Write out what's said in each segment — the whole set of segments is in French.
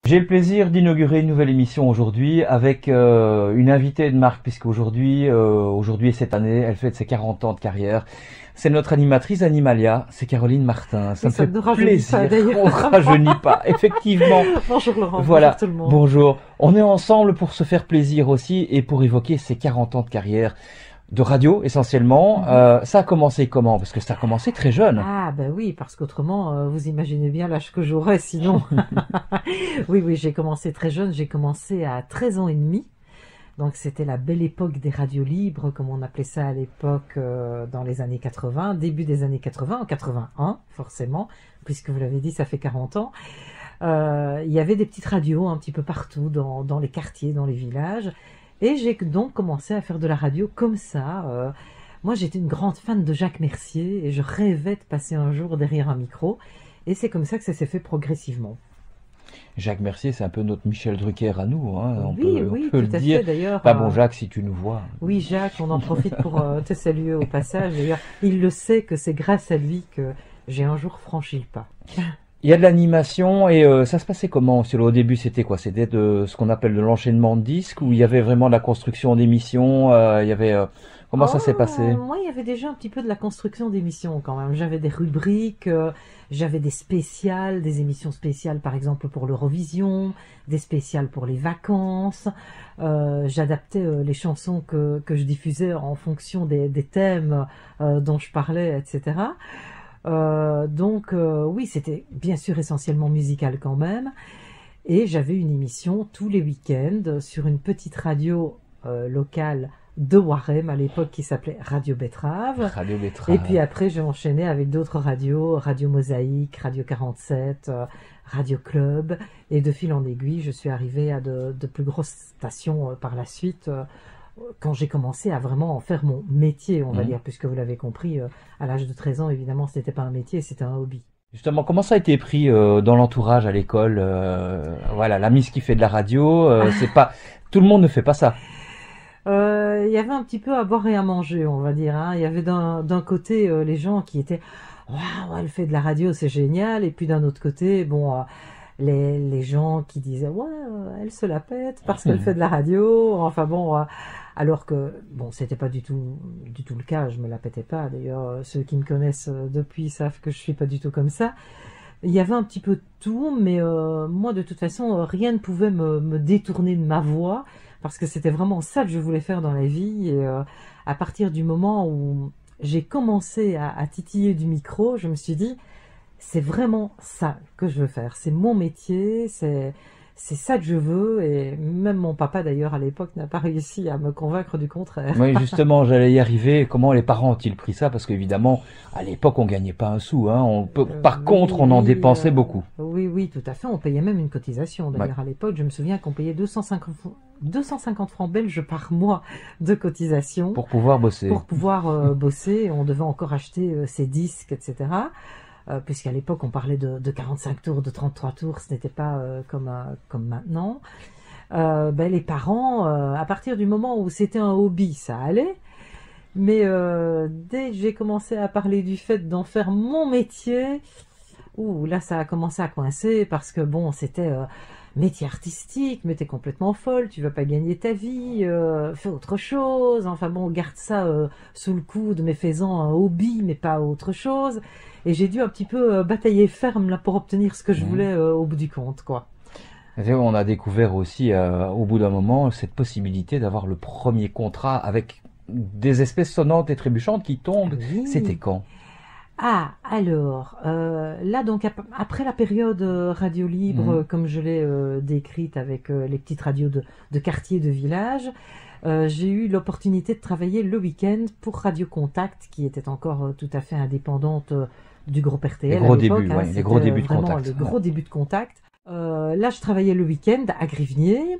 J'ai le plaisir d'inaugurer une nouvelle émission aujourd'hui avec une invitée de marque puisque aujourd'hui et cette année, elle fête ses 40 ans de carrière. C'est notre animatrice Animalia, c'est Caroline Martin. Ça Oui, me fait ne rajeunit plaisir pas, d'ailleurs. qu'on ne rajeunit pas, effectivement. Bonjour Laurent, Voilà, bonjour tout le monde. bonjour. On est ensemble pour se faire plaisir aussi et pour évoquer ses 40 ans de carrière de radio essentiellement. Ça a commencé comment? Parce que ça a commencé très jeune. Ah ben oui, parce qu'autrement, vous imaginez bien l'âge que j'aurais sinon. Oui, j'ai commencé très jeune, j'ai commencé à 13 ans et demi. Donc c'était la belle époque des radios libres, comme on appelait ça à l'époque dans les années 80, début des années 80, en 81 forcément, puisque vous l'avez dit, ça fait 40 ans. Il y avait des petites radios un petit peu partout dans les quartiers, dans les villages. Et j'ai donc commencé à faire de la radio comme ça. Moi, j'étais une grande fan de Jacques Mercier et je rêvais de passer un jour derrière un micro. Et c'est comme ça que ça s'est fait progressivement. Jacques Mercier, c'est un peu notre Michel Drucker à nous, hein. On Oui, peut le tout à dire. fait d'ailleurs. Pas bon Jacques, si tu nous vois. Oui, Jacques, on en profite pour te saluer au passage. D'ailleurs, il le sait que c'est grâce à lui que j'ai un jour franchi le pas. Il y a de l'animation et ça se passait comment? Au début, c'était quoi? C'était de ce qu'on appelle de l'enchaînement de disques où il y avait vraiment de la construction d'émissions. Il y avait comment ça s'est passé? Moi, il y avait déjà un petit peu de la construction d'émissions quand même. J'avais des rubriques, j'avais des spéciales, des émissions spéciales par exemple pour l'Eurovision, des spéciales pour les vacances. J'adaptais les chansons que je diffusais en fonction des thèmes dont je parlais, etc. Donc oui, c'était bien sûr essentiellement musical quand même. Et j'avais une émission tous les week-ends sur une petite radio locale de Warem à l'époque qui s'appelait Radio Betrave. Radio Betrave. Et puis après, j'ai enchaîné avec d'autres radios, Radio Mosaïque, Radio 47, Radio Club. Et de fil en aiguille, je suis arrivée à de plus grosses stations par la suite. Quand j'ai commencé à vraiment en faire mon métier, on va dire, puisque vous l'avez compris, à l'âge de 13 ans, évidemment, ce n'était pas un métier, c'était un hobby. Justement, comment ça a été pris dans l'entourage à l'école? Voilà, la miss qui fait de la radio, c'est pas tout le monde ne fait pas ça. Il y avait un petit peu à boire et à manger, on va dire. Hein. Il y avait d'un côté les gens qui étaient waouh, elle fait de la radio, c'est génial, et puis d'un autre côté, bon, les gens qui disaient ouais, elle se la pète parce qu'elle fait de la radio. Enfin bon, alors que bon, c'était pas du tout le cas. Je me la pétais pas. D'ailleurs, ceux qui me connaissent depuis savent que je suis pas du tout comme ça. Il y avait un petit peu de tout, mais moi de toute façon, rien ne pouvait me détourner de ma voix parce que c'était vraiment ça que je voulais faire dans la vie. Et à partir du moment où j'ai commencé à titiller du micro, je me suis dit c'est vraiment ça que je veux faire. C'est mon métier, c'est ça que je veux. Et même mon papa, d'ailleurs, à l'époque, n'a pas réussi à me convaincre du contraire. Oui, justement, j'allais y arriver. Comment les parents ont-ils pris ça? Parce qu'évidemment, à l'époque, on gagnait pas un sou. Hein. Par contre, on en dépensait beaucoup. Oui, tout à fait. On payait même une cotisation. D'ailleurs, à l'époque, je me souviens qu'on payait 250 francs belges par mois de cotisation. Pour pouvoir bosser. Pour pouvoir bosser. On devait encore acheter ses disques, etc. Puisqu'à l'époque on parlait de 45 tours, de 33 tours, ce n'était pas comme maintenant. Les parents, à partir du moment où c'était un hobby, ça allait. Mais dès que j'ai commencé à parler du fait d'en faire mon métier, là ça a commencé à coincer parce que bon, c'était métier artistique, mais t'es complètement folle, tu vas pas gagner ta vie, fais autre chose. Enfin bon, garde ça sous le coude, mais fais-en un hobby, mais pas autre chose. Et j'ai dû un petit peu batailler ferme là pour obtenir ce que je voulais au bout du compte, quoi. On a découvert aussi, au bout d'un moment, cette possibilité d'avoir le premier contrat avec des espèces sonnantes et trébuchantes qui tombent. Oui. C'était quand? Ah, alors, là donc après la période radio libre, comme je l'ai décrite avec les petites radios de quartier, de village, j'ai eu l'opportunité de travailler le week-end pour Radio Contact, qui était encore tout à fait indépendante du groupe RTL. Les gros débuts, hein, les gros débuts de Contact. Les gros débuts de Contact. Là, je travaillais le week-end à Grivnier.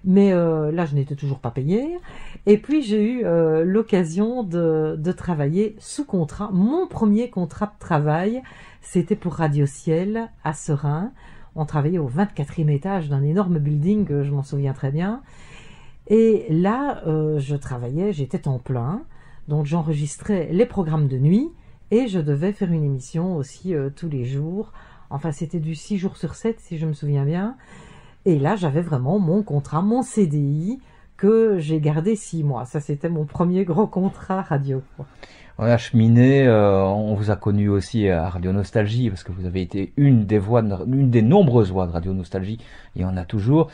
Mais là, je n'étais toujours pas payée. Et puis, j'ai eu l'occasion de travailler sous contrat. Mon premier contrat de travail, c'était pour Radio Ciel à Seraing. On travaillait au 24e étage d'un énorme building, je m'en souviens très bien. Et là, je travaillais, j'étais temps plein. Donc, j'enregistrais les programmes de nuit et je devais faire une émission aussi tous les jours. Enfin, c'était du 6 jours sur 7, si je me souviens bien. Et là, j'avais vraiment mon contrat, mon CDI, que j'ai gardé 6 mois. Ça, c'était mon premier gros contrat radio. On a cheminé, on vous a connu aussi à Radio Nostalgie, parce que vous avez été une des nombreuses voix de Radio Nostalgie, il y en a toujours.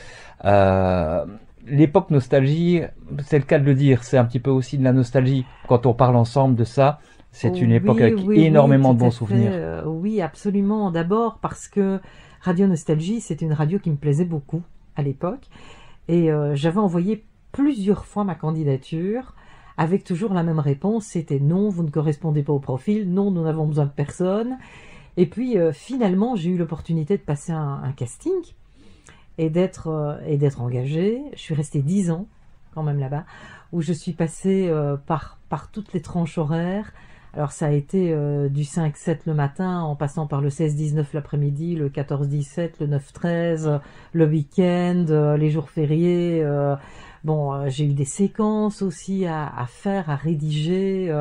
L'époque Nostalgie, c'est le cas de le dire, c'est un petit peu aussi de la nostalgie. Quand on parle ensemble de ça, c'est une époque avec énormément de bons souvenirs. Oui, absolument. D'abord parce que Radio Nostalgie, c'était une radio qui me plaisait beaucoup à l'époque. Et j'avais envoyé plusieurs fois ma candidature avec toujours la même réponse, c'était non, vous ne correspondez pas au profil, non, nous n'avons besoin de personne. Et puis finalement, j'ai eu l'opportunité de passer un casting et d'être engagée. Je suis restée 10 ans quand même là-bas, où je suis passée par toutes les tranches horaires. Alors ça a été du 5-7 le matin, en passant par le 16-19 l'après-midi, le 14-17, le 9-13, le week-end, les jours fériés. J'ai eu des séquences aussi à faire, à rédiger.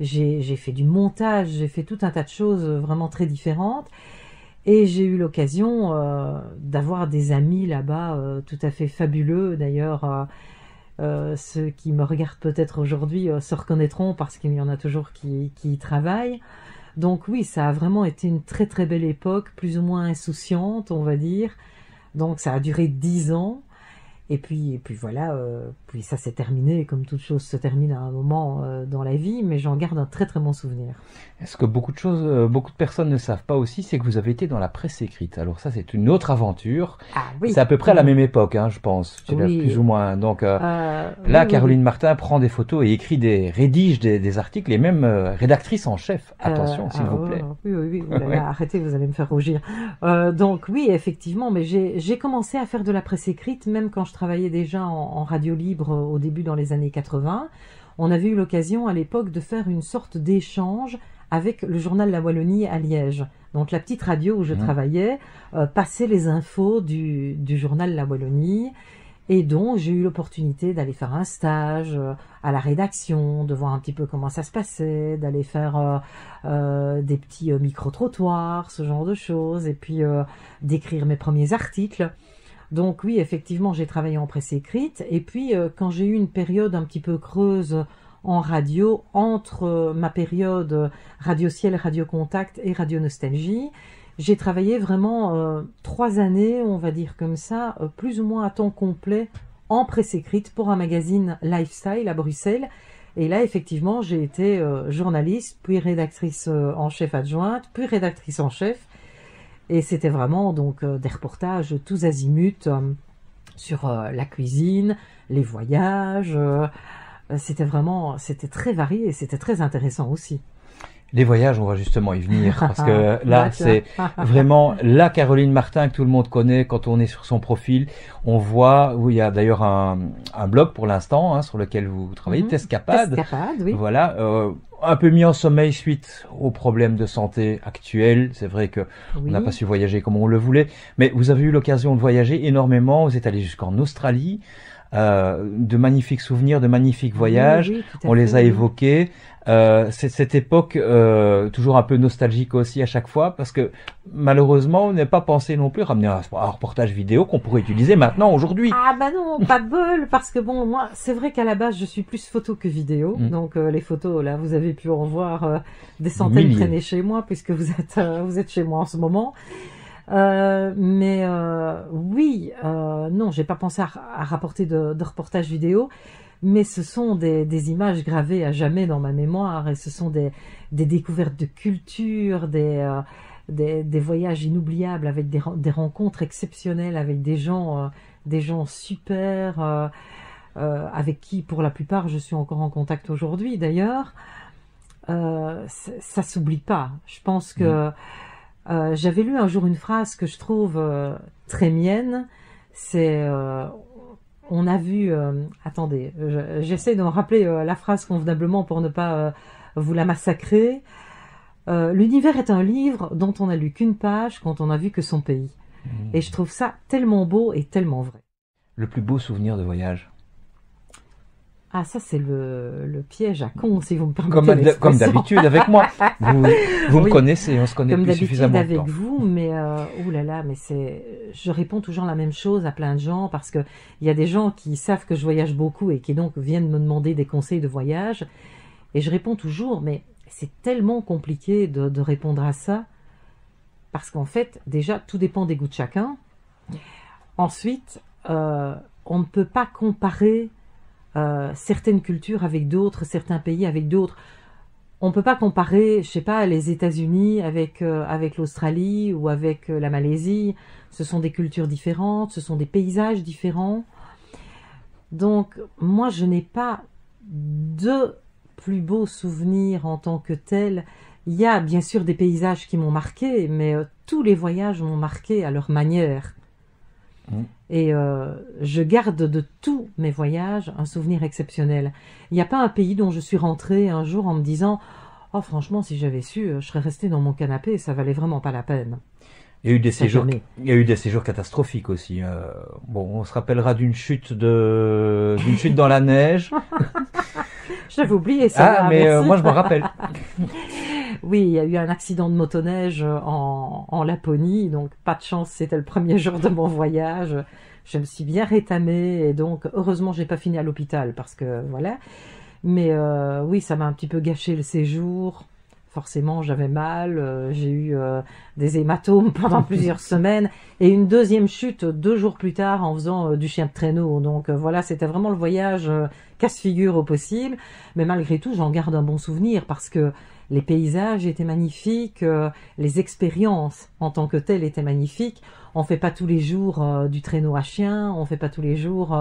J'ai fait du montage, j'ai fait tout un tas de choses vraiment très différentes. Et j'ai eu l'occasion d'avoir des amis là-bas tout à fait fabuleux. D'ailleurs, ceux qui me regardent peut-être aujourd'hui se reconnaîtront parce qu'il y en a toujours qui y travaillent. Donc oui, ça a vraiment été une très très belle époque, plus ou moins insouciante, on va dire. Donc ça a duré 10 ans. Et puis voilà, puis ça s'est terminé, comme toute chose se termine à un moment dans la vie, mais j'en garde un très très bon souvenir. Est-ce que beaucoup de personnes ne savent pas aussi, c'est que vous avez été dans la presse écrite. Alors ça, c'est une autre aventure. Ah oui. C'est à peu près à la même époque, hein, je pense, oui. Plus ou moins. Donc là, Caroline Martin prend des photos et rédige des articles, et même rédactrice en chef. Attention, s'il vous plaît. Oui. Arrêtez, vous allez me faire rougir. Donc oui, effectivement, mais j'ai commencé à faire de la presse écrite, même quand je travaillais déjà en radio libre au début dans les années 80. On avait eu l'occasion à l'époque de faire une sorte d'échange avec le journal La Wallonie à Liège. Donc la petite radio où je travaillais passait les infos du journal La Wallonie, et donc j'ai eu l'opportunité d'aller faire un stage à la rédaction, de voir un petit peu comment ça se passait, d'aller faire des petits micro-trottoirs, ce genre de choses, et puis d'écrire mes premiers articles. Donc oui, effectivement, j'ai travaillé en presse écrite. Et puis, quand j'ai eu une période un petit peu creuse en radio, entre ma période Radio Ciel, Radio Contact et Radio Nostalgie, j'ai travaillé vraiment 3 années, on va dire comme ça, plus ou moins à temps complet en presse écrite pour un magazine Lifestyle à Bruxelles. Et là, effectivement, j'ai été journaliste, puis rédactrice en chef adjointe, puis rédactrice en chef. Et c'était vraiment donc des reportages tous azimuts sur la cuisine, les voyages. C'était très varié et c'était très intéressant aussi. Les voyages, on va justement y venir, parce que là, c'est vraiment la Caroline Martin que tout le monde connaît. Quand on est sur son profil, on voit, où il y a d'ailleurs un blog pour l'instant, sur lequel vous travaillez, Tescapade. Tescapade, oui. Voilà, un peu mis en sommeil suite aux problèmes de santé actuels. C'est vrai que on n'a pas su voyager comme on le voulait, mais vous avez eu l'occasion de voyager énormément. Vous êtes allé jusqu'en Australie. De magnifiques souvenirs, de magnifiques voyages, on les a évoqués. C'est cette époque toujours un peu nostalgique aussi à chaque fois, parce que malheureusement on n'est pas pensé non plus à ramener un reportage vidéo qu'on pourrait utiliser maintenant, aujourd'hui. Ah bah non, pas de bol, parce que bon, moi c'est vrai qu'à la base je suis plus photo que vidéo, donc les photos là vous avez pu en voir des centaines traîner chez moi, puisque vous êtes chez moi en ce moment. Non, j'ai pas pensé à rapporter de reportages vidéo, mais ce sont des images gravées à jamais dans ma mémoire, et ce sont des découvertes de culture, des voyages inoubliables avec des rencontres exceptionnelles avec des gens super, avec qui pour la plupart je suis encore en contact aujourd'hui d'ailleurs. Ça s'oublie pas. Je pense que j'avais lu un jour une phrase que je trouve très mienne, c'est on a vu, attendez, j'essaie de me rappeler la phrase convenablement pour ne pas vous la massacrer. L'univers est un livre dont on n'a lu qu'une page quand on n'a vu que son pays. Et je trouve ça tellement beau et tellement vrai. Le plus beau souvenir de voyage? Ah, ça, c'est le piège à con, si vous me permettez l'expression. Comme d'habitude avec moi. Vous Oui, me connaissez, on se connaît comme depuis d'habitude suffisamment de avec temps. vous, mais oulala, mais je réponds toujours la même chose à plein de gens parce que il y a des gens qui savent que je voyage beaucoup et qui donc viennent me demander des conseils de voyage, et je réponds toujours, mais c'est tellement compliqué de répondre à ça parce qu'en fait, déjà, tout dépend des goûts de chacun. Ensuite, on ne peut pas comparer certaines cultures avec d'autres, certains pays avec d'autres. On ne peut pas comparer, je sais pas, les États-Unis avec l'Australie ou avec la Malaisie. Ce sont des cultures différentes, ce sont des paysages différents. Donc, moi, je n'ai pas de plus beaux souvenirs en tant que tel. Il y a bien sûr des paysages qui m'ont marqué, mais tous les voyages m'ont marqué à leur manière. Et je garde de tous mes voyages un souvenir exceptionnel. Il n'y a pas un pays dont je suis rentrée un jour en me disant « Oh franchement, si j'avais su, je serais restée dans mon canapé, ça valait vraiment pas la peine. » Il y a eu des séjours, jamais. il y a eu des séjours catastrophiques aussi. Bon, on se rappellera d'une chute dans la neige. Je l'avais oublié ça. Ah, mais merci. moi je m'en rappelle. Oui, il y a eu un accident de motoneige en Laponie, donc pas de chance, c'était le premier jour de mon voyage. Je me suis bien rétamée et donc heureusement j'ai pas fini à l'hôpital parce que voilà. Mais oui, ça m'a un petit peu gâché le séjour. Forcément, j'avais mal, j'ai eu des hématomes pendant plusieurs semaines et une deuxième chute 2 jours plus tard en faisant du chien de traîneau. Donc voilà, c'était vraiment le voyage casse-figure au possible. Mais malgré tout, j'en garde un bon souvenir parce que les paysages étaient magnifiques, les expériences en tant que telles étaient magnifiques. On fait pas tous les jours du traîneau à chien, on fait pas tous les jours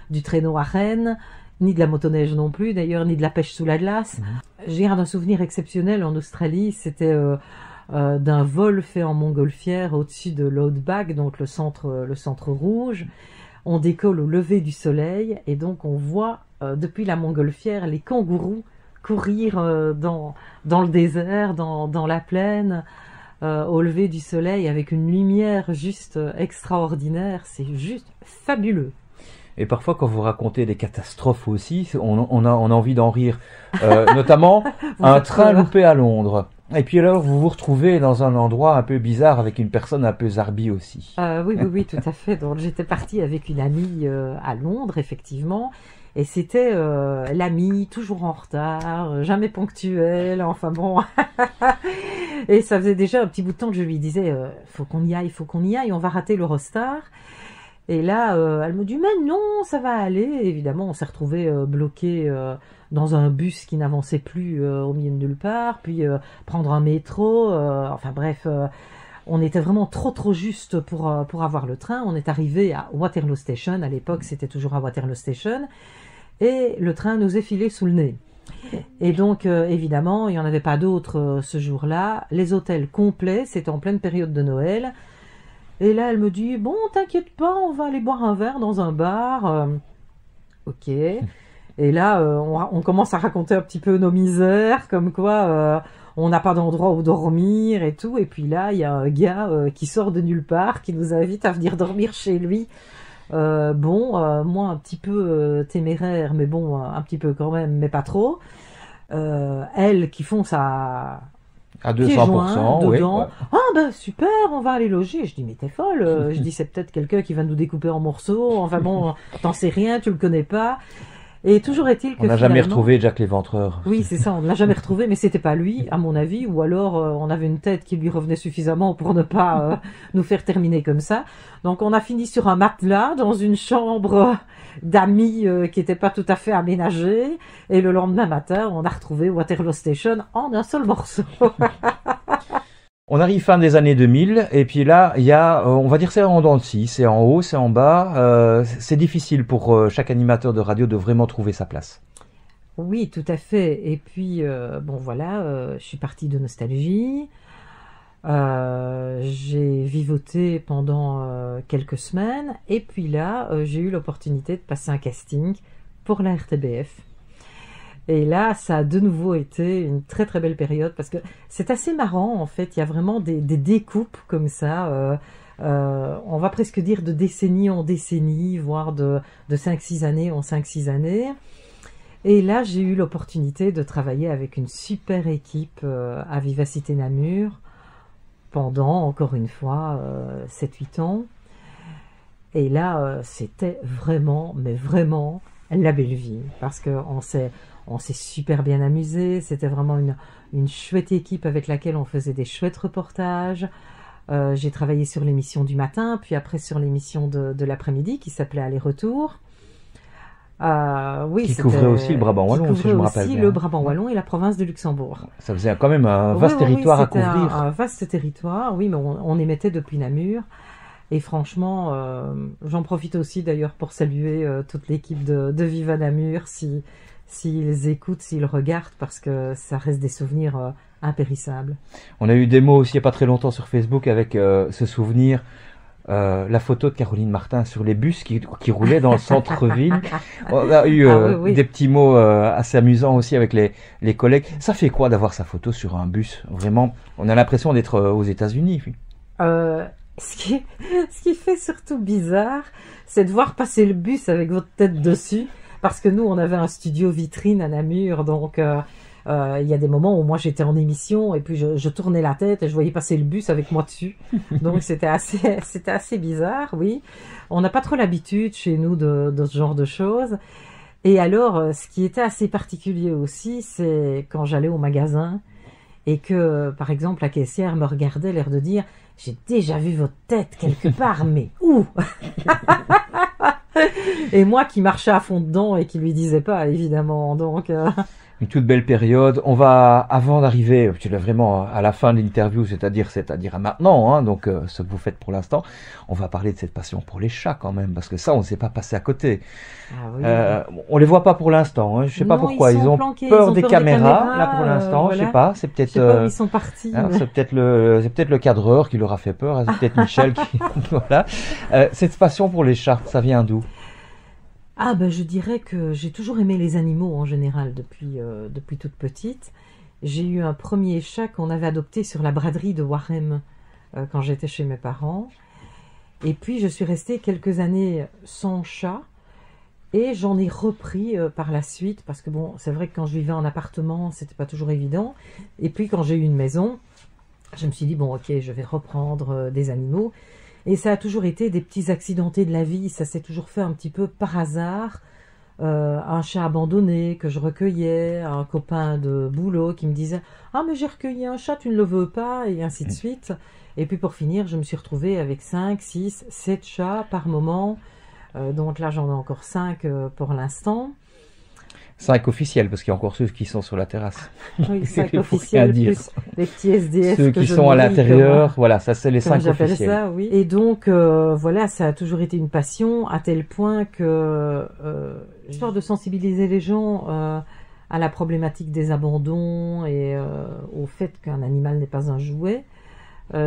du traîneau à renne, ni de la motoneige non plus d'ailleurs, ni de la pêche sous la glace. J'ai un souvenir exceptionnel en Australie, c'était d'un vol fait en montgolfière au-dessus de l'Outback, donc le centre rouge. On décolle au lever du soleil et donc on voit depuis la montgolfière les kangourous courir dans le désert, dans la plaine, au lever du soleil avec une lumière juste extraordinaire. C'est juste fabuleux. Et parfois, quand vous racontez des catastrophes aussi, on a envie d'en rire. Notamment, un train loupé à Londres. Et puis alors, vous vous retrouvez dans un endroit un peu bizarre avec une personne un peu zarbi aussi. Oui, tout à fait. Donc, j'étais partie avec une amie à Londres, effectivement. Et c'était l'amie, toujours en retard, jamais ponctuelle, enfin bon. Et ça faisait déjà un petit bout de temps que je lui disais, faut qu'on y aille, on va rater l'Eurostar. Et là, elle me dit, mais non, ça va aller. Et évidemment, on s'est retrouvés bloqués dans un bus qui n'avançait plus au milieu de nulle part, puis prendre un métro, enfin bref, on était vraiment trop juste pour avoir le train. On est arrivé à Waterloo Station, à l'époque c'était toujours à Waterloo Station, et le train nous est filé sous le nez. Et donc, évidemment, il n'y en avait pas d'autres ce jour-là. Les hôtels complets, c'était en pleine période de Noël. Et là, elle me dit, bon, t'inquiète pas, on va aller boire un verre dans un bar. Ok. Et là, on commence à raconter un petit peu nos misères, comme quoi on n'a pas d'endroit où dormir et tout. Et puis là, il y a un gars qui sort de nulle part, qui nous invite à venir dormir chez lui. Moi, un petit peu téméraire, mais bon, un petit peu quand même, mais pas trop. Elle qui fonce à 200%, dedans. Ouais. Ah ben super, on va aller loger. Je dis mais t'es folle. Je dis c'est peut-être quelqu'un qui va nous découper en morceaux. Enfin bon, t'en sais rien, tu le connais pas. Et toujours est-il que On n'a jamais retrouvé Jack l'Éventreur. Oui, c'est ça, on ne l'a jamais retrouvé, mais c'était pas lui, à mon avis, ou alors on avait une tête qui lui revenait suffisamment pour ne pas nous faire terminer comme ça. Donc on a fini sur un matelas dans une chambre d'amis qui n'était pas tout à fait aménagée, et le lendemain matin, on a retrouvé Waterloo Station en un seul morceau. On arrive fin des années 2000, et puis là, il y a, on va dire c'est en dents de scie, c'est en haut, c'est en bas. C'est difficile pour chaque animateur de radio de vraiment trouver sa place. Oui, tout à fait. Et puis, je suis partie de Nostalgie. J'ai vivoté pendant quelques semaines. Et puis là, j'ai eu l'opportunité de passer un casting pour la RTBF. Et là, ça a de nouveau été une très très belle période parce que c'est assez marrant en fait. Il y a vraiment des découpes comme ça. On va presque dire de décennie en décennie, voire de 5-6 années en 5-6 années. Et là, j'ai eu l'opportunité de travailler avec une super équipe à Vivacité Namur pendant, encore une fois, 7-8 ans. Et là, c'était vraiment, mais vraiment, la belle vie. Parce qu'on s'est super bien amusé. C'était vraiment une chouette équipe avec laquelle on faisait des chouettes reportages. J'ai travaillé sur l'émission du matin, puis après sur l'émission de l'après-midi qui s'appelait Aller-Retour. Qui couvrait aussi le Brabant Wallon, si je me rappelle bien. Le Brabant Wallon et la province de Luxembourg. Ça faisait quand même un vaste territoire à couvrir. Un vaste territoire, oui, mais on émettait depuis Namur. Et franchement, j'en profite aussi d'ailleurs pour saluer toute l'équipe de Viva Namur, s'ils écoutent, s'ils regardent, parce que ça reste des souvenirs impérissables. On a eu des mots aussi il n'y a pas très longtemps sur Facebook avec ce souvenir. La photo de Caroline Martin sur les bus qui roulaient dans le centre-ville. On a eu des petits mots assez amusants aussi avec les collègues. Ça fait quoi d'avoir sa photo sur un bus? Vraiment, on a l'impression d'être aux États-Unis. Ce qui fait surtout bizarre, c'est de voir passer le bus avec votre tête dessus. Parce que nous, on avait un studio vitrine à Namur, donc il y a des moments où moi j'étais en émission et puis je tournais la tête et je voyais passer le bus avec moi dessus. Donc c'était assez bizarre, oui. On n'a pas trop l'habitude chez nous de ce genre de choses. Et alors, ce qui était assez particulier aussi, c'est quand j'allais au magasin et que, par exemple, la caissière me regardait, l'air de dire « J'ai déjà vu votre tête quelque part, mais où ?» Et moi qui marchais à fond dedans et qui lui disais pas, évidemment. Donc, une toute belle période. On va, avant d'arriver vraiment à la fin de l'interview, c'est-à-dire à maintenant, hein, donc ce que vous faites pour l'instant, on va parler de cette passion pour les chats quand même, parce que ça, on ne s'est pas passé à côté. Oui. On les voit pas pour l'instant, hein, je sais pas pourquoi. Ils ont peur des caméras, là pour l'instant, voilà. Je sais pas, c'est peut-être... Je sais pas où ils sont partis. Hein, c'est peut-être le cadreur qui leur a fait peur, c'est peut-être Michel qui... voilà. Cette passion pour les chats, ça vient d'où? Je dirais que j'ai toujours aimé les animaux en général depuis toute petite. J'ai eu un premier chat qu'on avait adopté sur la braderie de Warem quand j'étais chez mes parents. Et puis je suis restée quelques années sans chat et j'en ai repris par la suite parce que bon, c'est vrai que quand je vivais en appartement, c'était pas toujours évident. Et puis quand j'ai eu une maison, je me suis dit bon, ok, je vais reprendre des animaux. Et ça a toujours été des petits accidentés de la vie, ça s'est toujours fait un petit peu par hasard. Un chat abandonné que je recueillais, un copain de boulot qui me disait « Ah mais j'ai recueilli un chat, tu ne le veux pas ?» et ainsi de suite. Et puis pour finir, je me suis retrouvée avec 5, 6, 7 chats par moment. Donc là, j'en ai encore 5 pour l'instant. 5 officiels, parce qu'il y a encore ceux qui sont sur la terrasse. Oui, 5 officiels, plus les petits SDF. Ceux qui sont à l'intérieur, voilà, ça c'est les 5 officiels. J'appelle ça, oui. Et donc, voilà, ça a toujours été une passion, à tel point que, histoire de sensibiliser les gens à la problématique des abandons et au fait qu'un animal n'est pas un jouet,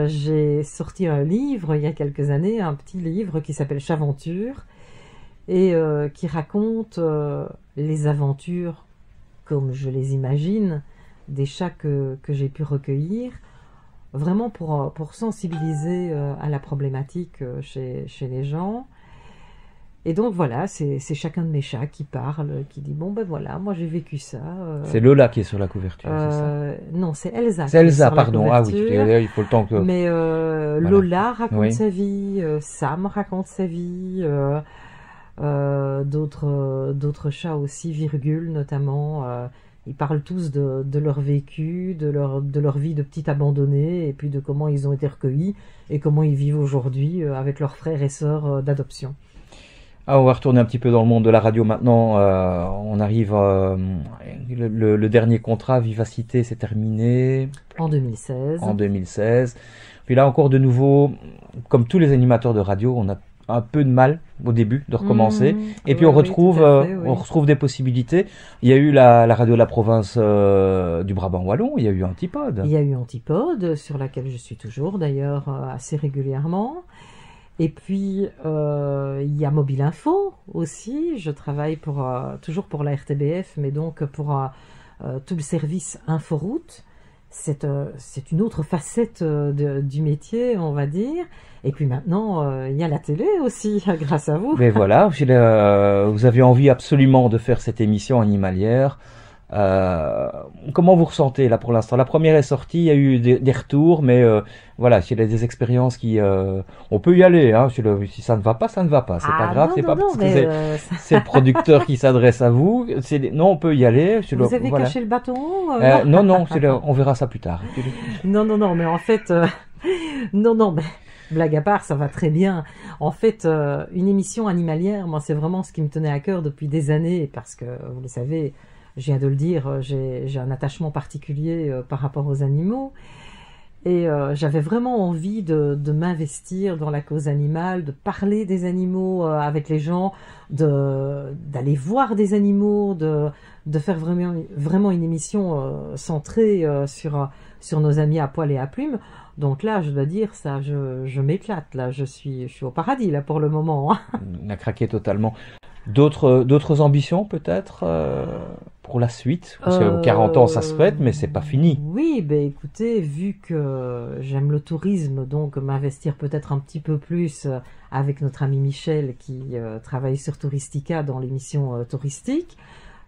j'ai sorti un livre il y a quelques années, un petit livre qui s'appelle Chaventure, et qui raconte les aventures, comme je les imagine, des chats que j'ai pu recueillir, vraiment pour sensibiliser à la problématique chez les gens. Et donc voilà, c'est chacun de mes chats qui parle, qui dit bon ben voilà, moi j'ai vécu ça. C'est Lola qui est sur la couverture, c'est ça? Non, c'est Elsa. C'est Elsa, pardon. Ah oui, il faut le temps que... Mais voilà. Lola raconte sa vie, Sam raconte sa vie, d'autres chats aussi, Virgule notamment. Ils parlent tous de leur vécu, de leur vie de petit abandonné, et puis de comment ils ont été recueillis et comment ils vivent aujourd'hui avec leurs frères et sœurs d'adoption. Ah, on va retourner un petit peu dans le monde de la radio maintenant. On arrive, le dernier contrat Vivacité s'est terminé en 2016. En 2016. Puis là encore de nouveau, comme tous les animateurs de radio, on a un peu de mal au début de recommencer. Et puis on retrouve des possibilités. Il y a eu la radio de la province du Brabant Wallon. Il y a eu Antipode. Il y a eu Antipode, sur laquelle je suis toujours d'ailleurs assez régulièrement. Et puis, il y a Mobile Info aussi. Je travaille toujours pour la RTBF, mais donc pour tout le service Inforoute. c'est une autre facette du métier, on va dire. Et puis maintenant, il y a la télé aussi, grâce à vous. Mais voilà, vous avez envie absolument de faire cette émission animalière. Comment vous ressentez là pour l'instant? La première est sortie, il y a eu des retours, mais voilà, s'il y a des expériences on peut y aller, hein. Si ça ne va pas, ça ne va pas. C'est pas grave, non, c'est non, pas non, parce que mais c'est le producteur qui s'adresse à vous. Non, on peut y aller. vous avez Voilà. caché le bâton? Non, non, on verra ça plus tard. Non, mais en fait, non, mais blague à part, ça va très bien. En fait, une émission animalière, moi, c'est vraiment ce qui me tenait à cœur depuis des années, parce que, vous le savez, je viens de le dire, j'ai un attachement particulier par rapport aux animaux. Et j'avais vraiment envie de m'investir dans la cause animale, de parler des animaux avec les gens, d'aller voir des animaux, de faire vraiment une émission centrée sur nos amis à poil et à plumes. Donc là, je dois dire, ça, je m'éclate. Là, je suis au paradis là pour le moment. Hein. On a craqué totalement. D'autres ambitions peut-être pour la suite? Parce que 40 ans, ça se fête, mais c'est pas fini. Oui, ben écoutez, vu que j'aime le tourisme, donc m'investir peut-être un petit peu plus avec notre ami Michel qui travaille sur Touristica dans l'émission touristique,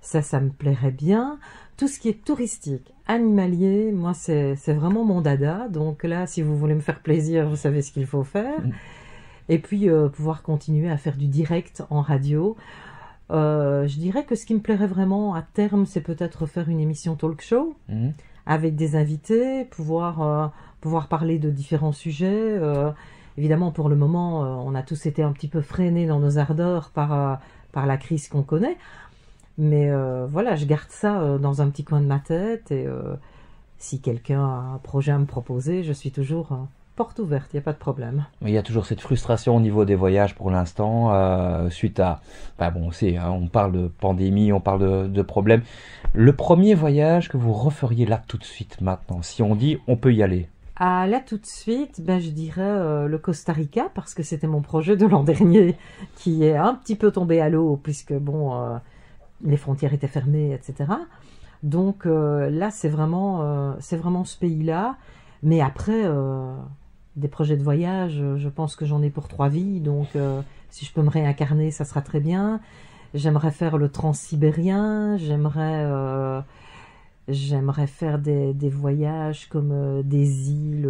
ça me plairait bien. Tout ce qui est touristique, animalier, moi c'est vraiment mon dada. Donc là, si vous voulez me faire plaisir, vous savez ce qu'il faut faire. Et puis pouvoir continuer à faire du direct en radio. Je dirais que ce qui me plairait vraiment à terme, c'est peut-être faire une émission talk show avec des invités, pouvoir parler de différents sujets. Évidemment, pour le moment, on a tous été un petit peu freinés dans nos ardeurs par la crise qu'on connaît. Mais voilà, je garde ça dans un petit coin de ma tête. Et si quelqu'un a un projet à me proposer, je suis toujours... porte ouverte, il n'y a pas de problème. Il y a toujours cette frustration au niveau des voyages pour l'instant, suite à... on sait, hein, on parle de pandémie, on parle de problèmes. Le premier voyage que vous referiez là tout de suite maintenant, si on dit on peut y aller? Là tout de suite, je dirais le Costa Rica, parce que c'était mon projet de l'an dernier, qui est un petit peu tombé à l'eau, puisque les frontières étaient fermées, etc. Donc là, c'est vraiment ce pays-là. Mais après... des projets de voyage, je pense que j'en ai pour 3 vies, donc si je peux me réincarner, ça sera très bien. J'aimerais faire le transsibérien, j'aimerais faire des voyages comme des îles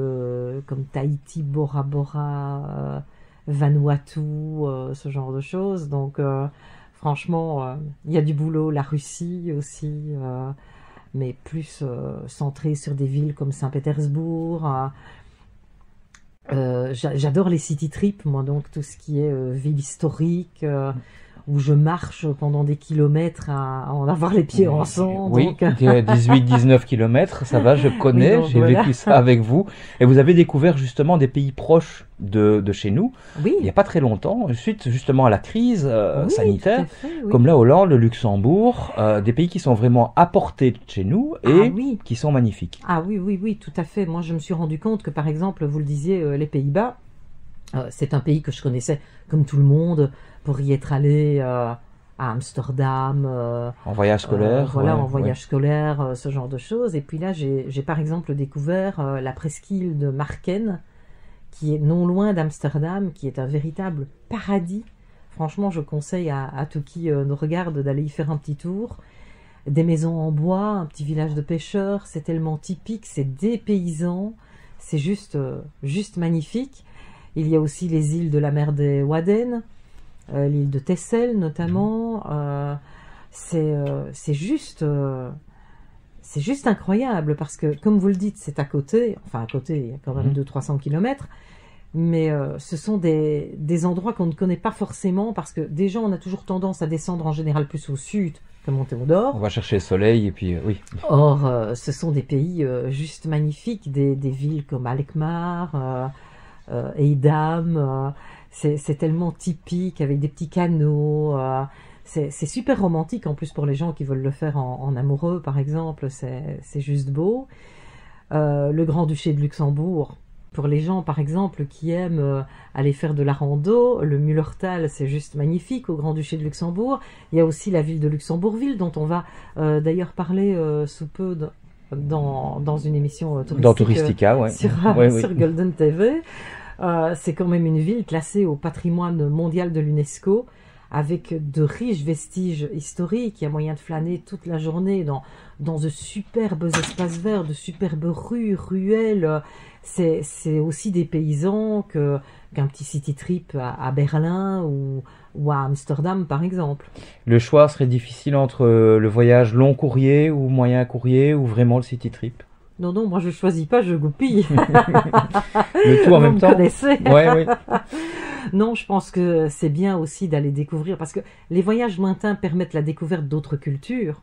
comme Tahiti, Bora Bora, Vanuatu, ce genre de choses. Donc franchement, il y a du boulot, la Russie aussi, mais plus centré sur des villes comme Saint-Pétersbourg. J'adore les city trips, moi, donc tout ce qui est ville historique, où je marche pendant des kilomètres à en avoir les pieds en sang. Oui, donc... 18-19 kilomètres, ça va, je connais, oui, j'ai vécu ça avec vous. Et vous avez découvert justement des pays proches de chez nous, oui. Il n'y a pas très longtemps, suite justement à la crise sanitaire, tout à fait, oui. Comme la Hollande, le Luxembourg, des pays qui sont vraiment à portée de chez nous et qui sont magnifiques. Ah oui, tout à fait. Moi, je me suis rendu compte que, par exemple, vous le disiez, les Pays-Bas, c'est un pays que je connaissais comme tout le monde, pour y être allé à Amsterdam. En voyage scolaire. En voyage scolaire, ce genre de choses. Et puis là, j'ai par exemple découvert la presqu'île de Marken, qui est non loin d'Amsterdam, qui est un véritable paradis. Franchement, je conseille à tout qui nous regarde d'aller y faire un petit tour. Des maisons en bois, un petit village de pêcheurs, c'est tellement typique, c'est dépaysant, c'est juste magnifique. Il y a aussi les îles de la mer des Wadden, l'île de Texel notamment. C'est juste incroyable parce que, comme vous le dites, c'est à côté, il y a quand même 200-300 kilomètres, mais ce sont des endroits qu'on ne connaît pas forcément parce que déjà on a toujours tendance à descendre en général plus au sud que monter au nord. On va chercher le soleil et puis oui. Or, ce sont des pays juste magnifiques, des villes comme Alkmaar, Edam, c'est tellement typique avec des petits canaux. C'est super romantique en plus pour les gens qui veulent le faire en amoureux, par exemple. C'est juste beau. Le Grand-Duché de Luxembourg, pour les gens, par exemple, qui aiment aller faire de la rando, le Mullertal, c'est juste magnifique au Grand-Duché de Luxembourg. Il y a aussi la ville de Luxembourgville, dont on va d'ailleurs parler sous peu dans une émission touristique. Dans Touristica, ouais. Sur Golden TV. C'est quand même une ville classée au patrimoine mondial de l'UNESCO, avec de riches vestiges historiques. Il y a moyen de flâner toute la journée dans de superbes espaces verts, de superbes rues, ruelles. C'est aussi des paysans qu'un petit city trip à Berlin ou à Amsterdam, par exemple. Le choix serait difficile entre le voyage long courrier ou moyen courrier ou vraiment le city trip? Non, moi je choisis pas, je goupille. Le tout en même temps. Vous me connaissez. Ouais. Non, je pense que c'est bien aussi d'aller découvrir, parce que les voyages lointains permettent la découverte d'autres cultures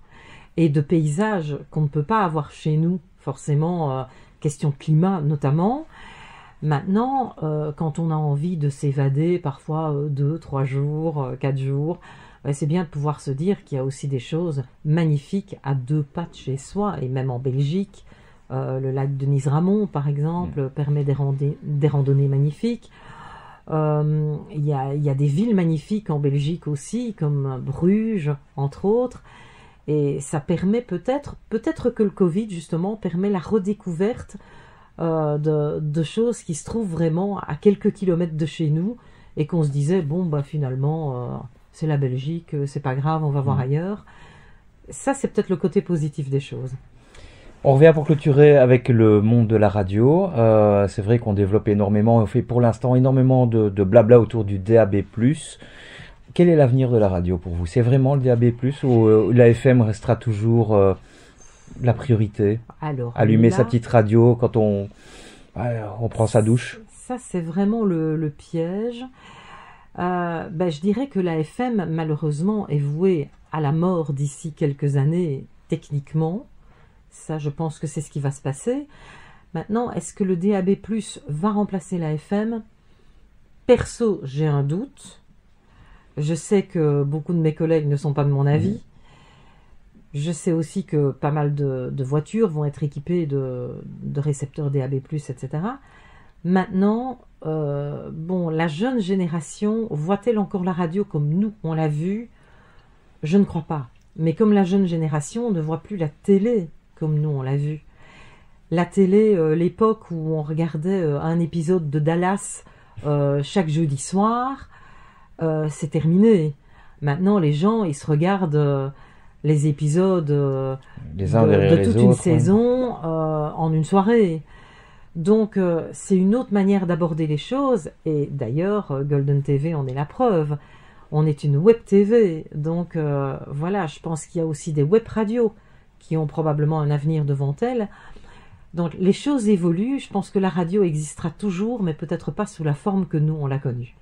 et de paysages qu'on ne peut pas avoir chez nous, forcément, question de climat notamment. Maintenant, quand on a envie de s'évader, parfois 2, 3 jours, 4 jours, c'est bien de pouvoir se dire qu'il y a aussi des choses magnifiques à 2 pas de chez soi, et même en Belgique. Le lac de Nizramon, par exemple, permet des randonnées magnifiques. Il y a des villes magnifiques en Belgique aussi, comme Bruges, entre autres. Et ça permet peut-être que le Covid, justement, permet la redécouverte de choses qui se trouvent vraiment à quelques kilomètres de chez nous et qu'on se disait, finalement, c'est la Belgique, c'est pas grave, on va voir ailleurs. Ça, c'est peut-être le côté positif des choses. On revient pour clôturer avec le monde de la radio. C'est vrai qu'on développe énormément, on fait pour l'instant énormément de blabla autour du DAB+. Quel est l'avenir de la radio pour vous? C'est vraiment le DAB+, ou la FM restera toujours la priorité? Alors, allumer sa petite radio quand on prend sa douche? Ça, c'est vraiment le piège. Je dirais que la FM, malheureusement, est vouée à la mort d'ici quelques années, techniquement. Ça, je pense que c'est ce qui va se passer. Maintenant, est-ce que le DAB+ va remplacer la FM? Perso, j'ai un doute. Je sais que beaucoup de mes collègues ne sont pas de mon avis. Je sais aussi que pas mal de voitures vont être équipées de récepteurs DAB+, etc. Maintenant, la jeune génération voit-elle encore la radio comme nous, on l'a vu? Je ne crois pas. Mais comme la jeune génération ne voit plus la télé comme nous, on l'a vu. La télé, l'époque où on regardait un épisode de Dallas chaque jeudi soir, c'est terminé. Maintenant, les gens, ils se regardent les épisodes les uns derrière de les toute autres, une saison en une soirée. Donc, c'est une autre manière d'aborder les choses. Et d'ailleurs, Golden TV en est la preuve. On est une web TV. Donc, je pense qu'il y a aussi des web radios qui ont probablement un avenir devant elles. Donc les choses évoluent, je pense que la radio existera toujours, mais peut-être pas sous la forme que nous on l'a connue.